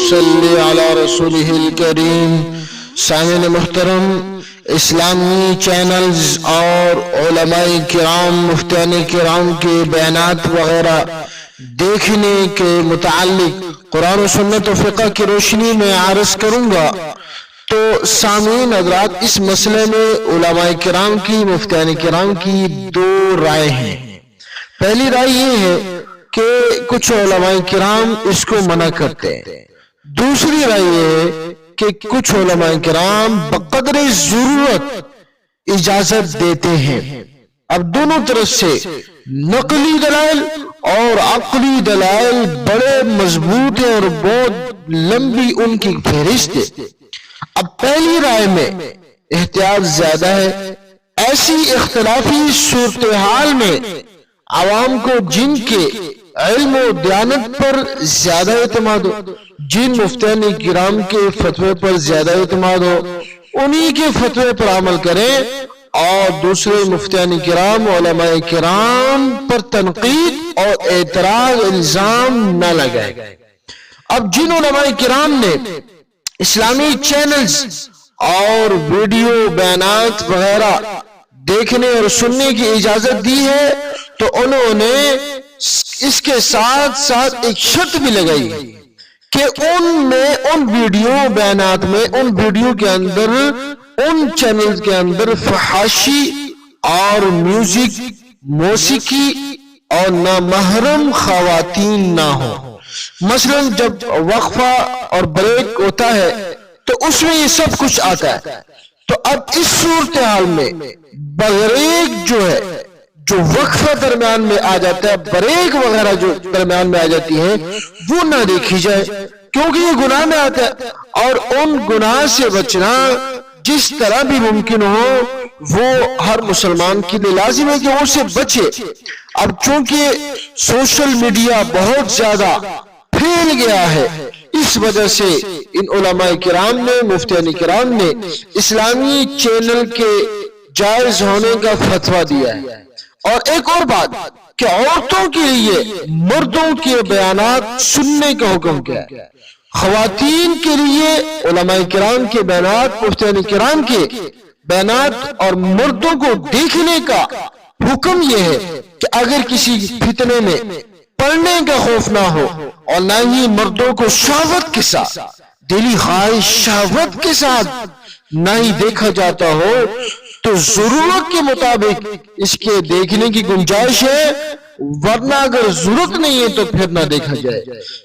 वसल्लि अला रसूलिहिल करीम। सामिन मुहतरम, इस्लामी चैनल्स और उलमाए किराम, मुफ्तियान किराम के बयानात वगैरह देखने के मुताल्लिक कुरान और सुन्नत और फ़िक़्ह की रोशनी में आरज़ करूँगा। तो सामीन हज़रात, इस मसले में उलमाए किराम की, मुफ्तियान किराम की दो राय हैं। पहली राय ये है कि कुछ उलमाए किराम इसको मना करते हैं। दूसरी राय ये है कि कुछ उलमाए किराम बक़द्र ज़रूरत इजाजत देते हैं। अब दोनों तरफ से नकली दलाइल और अक़ली दलाइल बड़े मजबूत हैं और बहुत लंबी उनकी फहरिस्त है। अब पहली राय में एहतियात ज्यादा है। ऐसी इख्तिलाफी सूरत हाल में आवाम को जिनके इल्म और दयानत पर ज्यादा एतमाद हो, जिन मुफ्तियान किराम के फतवे पर ज्यादा एतमाद हो, उन्हीं के फतवे पर अमल करें और दूसरे मुफ्तियान किराम, उलमाए किराम पर तनकीद और एतराज, इल्जाम न लगाए। अब जिन उलमाए किराम ने इस्लामी चैनल्स और वीडियो बयानात वगैरह देखने और सुनने की इजाजत दी है, तो उन्होंने इसके साथ साथ एक शर्त भी लगाई कि उन वीडियो बयानात में, उन वीडियो के अंदर, उन चैनल के अंदर फहाशी और म्यूजिक, मौसीकी और नामहरम खवातीन ना हो। मसलन जब वक्फा और ब्रेक होता है तो उसमें ये सब कुछ आता है। तो अब इस सूरत हाल में ब्रेक जो है, जो वक्फा दरमियान में आ जाता है, ब्रेक वगैरह जो दरमियान में आ जाती है, वो ना देखी जाए, क्योंकि ये गुनाह में आता है। और उन गुनाह से बचना जिस तरह भी मुमकिन हो, वो हर मुसलमान के लिए लाजिम है कि वो उससे बचे। अब चूंकि सोशल मीडिया बहुत ज्यादा फैल गया है, इस वजह से इन उलमाए किराम ने, मुफ्तियान किराम ने इस्लामी चैनल के जायज होने का फतवा दिया है। और एक और बात कि औरतों के लिए मर्दों के बयानात सुनने का हुक्म क्या है। ख़वातीन के लिए उलमाए किराम के बयानात, मुफ्तियान किराम के बयानात और मर्दों को देखने का हुक्म यह है कि अगर किसी फितने में पढ़ने का खौफ ना हो और ना ही मर्दों को शहवत के साथ, दिली ख्वाहिश शहवत के साथ ना ही देखा जाता हो, तो जरूरत के मुताबिक इसके देखने की गुंजाइश है, वरना अगर जरूरत नहीं है तो फिर ना देखा जाए।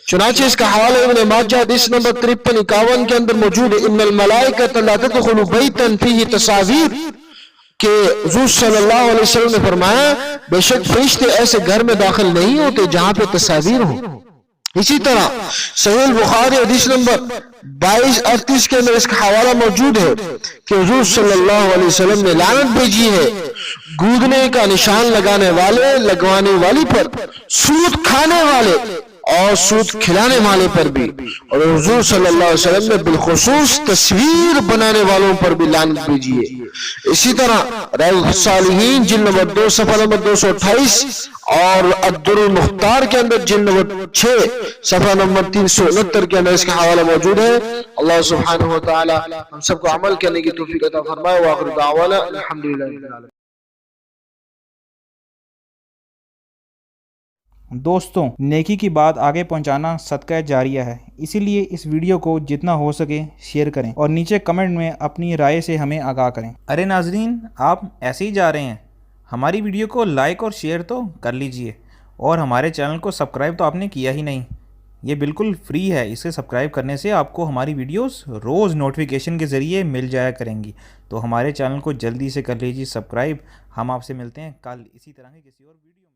चुनांचे इसका हवाला इब्न माजा हदीस नंबर 53-51 के अंदर मौजूद है। इन्नल मलाइकत ला तदखुलु बैतन फीही तस्वीर, कि हुज़ूर सल्लल्लाहु अलैहि वसल्लम ने फरमाया, बेशक फरिश्ते ऐसे घर में दाखिल नहीं होते जहां पे तस्वीर हो। इसी तरह सहीह बुखारी हदीस नंबर 2238 के अंदर इसका हवाला मौजूद है कि हुज़ूर सल्लल्लाहु अलैहि वसल्लम ने लानत भेजी है गूदने का निशान लगाने वाले, लगवाने वाली पर, सूद खाने वाले और सूद खिलाने वाले पर भी, और हुज़ूर सल्लल्लाहु अलैहि वसल्लम ने बिलखुसूस तस्वीर बनाने वालों पर भी लानत भेजी है। इसी तरह रौज़ सालिहीन जिल्द नंबर 2 सफ़ा नंबर 228 और अद्दुरुल मुख्तार के अंदर जिल्द नंबर 6 सफ़ा नंबर 369 के अंदर इसका हवाला मौजूद है। अल्लाह सुब्हानहु व तआला हम सबको अमल करने की तौफीक अता फरमाए। व आखिर दावाना अल्हम्दुलिल्लाहि रब्बिल आलमीन। दोस्तों, नेकी की बात आगे पहुंचाना सदका जारिया है, इसीलिए इस वीडियो को जितना हो सके शेयर करें और नीचे कमेंट में अपनी राय से हमें आगाह करें। अरे नाजरीन, आप ऐसे ही जा रहे हैं, हमारी वीडियो को लाइक और शेयर तो कर लीजिए, और हमारे चैनल को सब्सक्राइब तो आपने किया ही नहीं। ये बिल्कुल फ्री है, इसे सब्सक्राइब करने से आपको हमारी वीडियोस रोज़ नोटिफिकेशन के ज़रिए मिल जाया करेंगी। तो हमारे चैनल को जल्दी से कर लीजिए सब्सक्राइब। हम आपसे मिलते हैं कल इसी तरह की किसी और वीडियो।